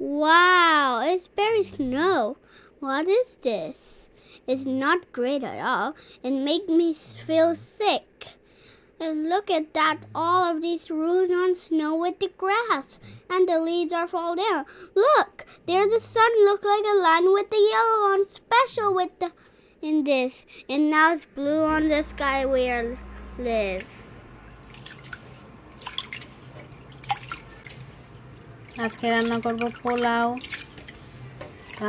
Wow, it's very snow. What is this? It's not great at all. It makes me feel sick. And look at that, all of these ruins on snow with the grass. And the leaves are fall down. Look, there's the sun look like a line with the yellow on special with the in this. And now it's blue on the sky where I live. আজকে রান্না করব পোলাও।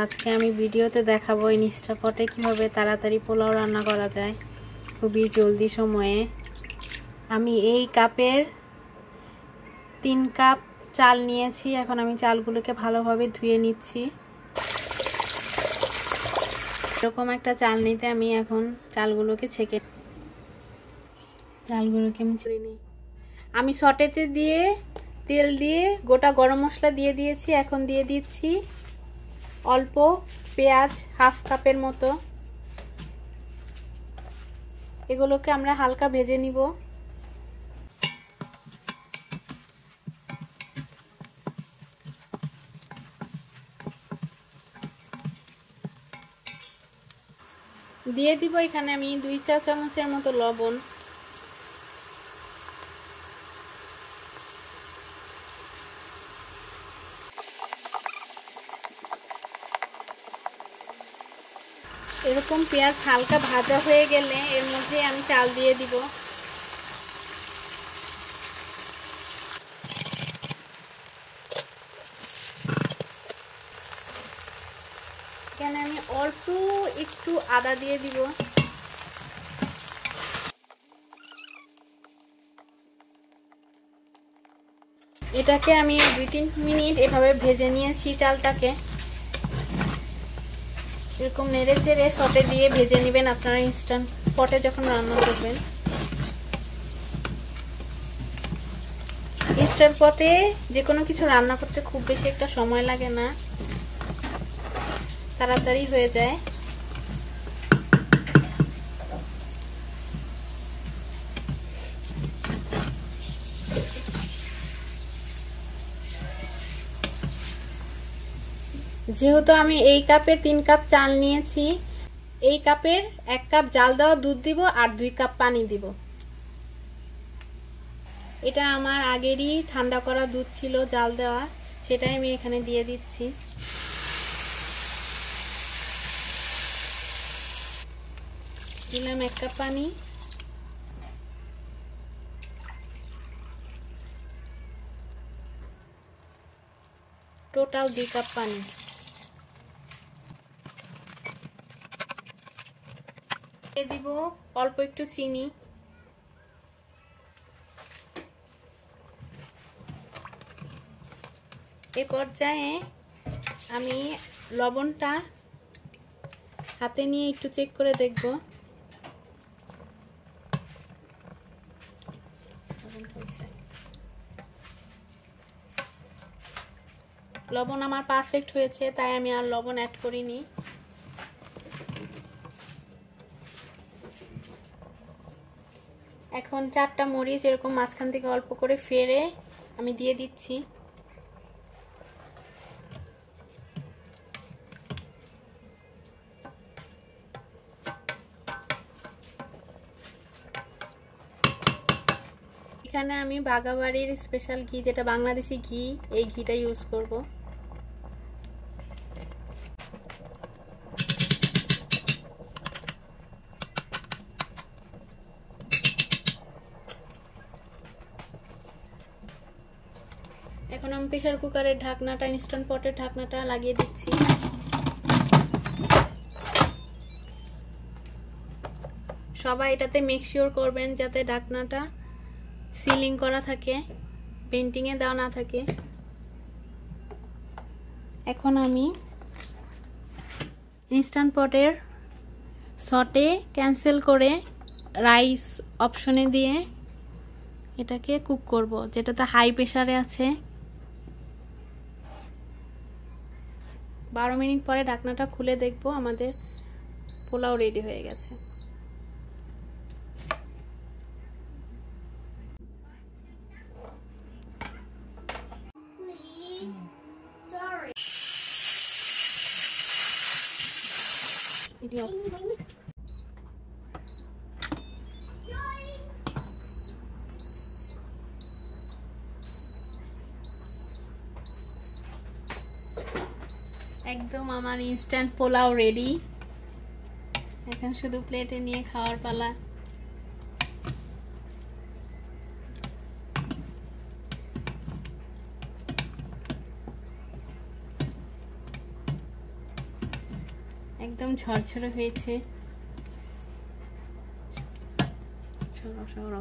আজকে আমি ভিডিওতে দেখাবো Insta পটে কিভাবে তাড়াতাড়ি পোলাও রান্না করা যায় খুবই জলদি সময়ে। আমি এই কাপের 3 কাপ চাল নিয়েছি। এখন আমি চালগুলোকে ভালোভাবে ধুয়ে নিচ্ছি। এরকম একটা চাল নিতে আমি এখন চালগুলোকে ছেঁকে নিই। আমি সটেতে দিয়ে তেল দিয়ে গোটা গরম মশলা দিয়ে দিয়েছি। এখন দিয়ে দিচ্ছি অল্প পেঁয়াজ, হাফ কাপের মতো। এগুলোকে আমরা হালকা ভেজে নিব। দিয়ে দিব এখানে আমি 2 চা চামচের মতো লবণ। এরকম পেঁয়াজ হালকা ভাজা হয়ে গেলে এর মধ্যে আমি চাল দিয়ে দিব। এখানে আমি অল্প একটু আদা দিয়ে দিব। এটাকে আমি 2-3 মিনিট এভাবে ভেজে নিয়েছি চালটাকে। এরকম নেড়ে চেড়ে সটে দিয়ে ভেজে নেবেন আপনারা ইনস্ট্যান্ট পটে যখন রান্না করবেন। ইনস্ট্যান্ট পটে যে কোনো কিছু রান্না করতে খুব বেশি একটা সময় লাগে না, তাড়াতাড়ি হয়ে যায়। যেহেতু আমি এই কাপের 3 কাপ চাল নিয়েছি, এই কাপের 1 কাপ জাল দেওয়া দুধ দিব আর 2 কাপ পানি দিব। এটা আমার আগেরই ঠান্ডা করা দুধ ছিল জাল দেওয়া, সেটাই আমি এখানে দিয়ে দিচ্ছি। দিলাম 1 কাপ পানি। টোটাল 2 কাপ পানি। দিয়ে দিব অল্প একটু চিনি। এই পর্যায়ে আমি লবণটা হাতে নিয়ে একটু চেক করে দেখব। লবণ আমার পারফেক্ট হয়েছে, তাই আমি আর লবণ অ্যাড করিনি। এখন 4টা মরিচ এরকম মাঝখান থেকে অল্প করে ফেরে আমি দিয়ে দিচ্ছি। এখানে আমি বাগাবাড়ির স্পেশাল ঘি, যেটা বাংলাদেশি ঘি, এই ঘিটা ইউজ করব। এখন আমি প্রেসার কুকারের ঢাকনাটা, ইনস্ট্যান্ট পটের ঢাকনাটা লাগিয়ে দিচ্ছি। সবাই এটাতে মেক শিওর করবেন যাতে ঢাকনাটা সিলিং করা থাকে, পেন্টিং এ দেওয়া না থাকে। এখন আমি ইনস্ট্যান্ট পটের সটে ক্যান্সেল করে রাইস অপশনে দিয়ে এটাকে কুক করব, যেটাতে হাই প্রেসারে আছে। 12 মিনিট পরে ঢাকনাটা খুলে দেখব আমাদের পোলাও রেডি হয়ে গেছে। Sorry. ভিডিও। একদম আমার ইনস্ট্যান্ট পোলাও রেডি। এখন শুধু প্লেটে নিয়ে খাওয়ার পালা। একদম ঝরঝরে হয়েছে। সরো সরো।